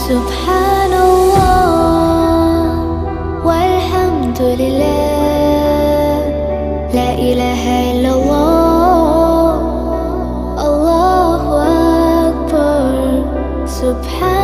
سبحان الله والحمد لله، لا إله إلا الله، الله أكبر. سبحان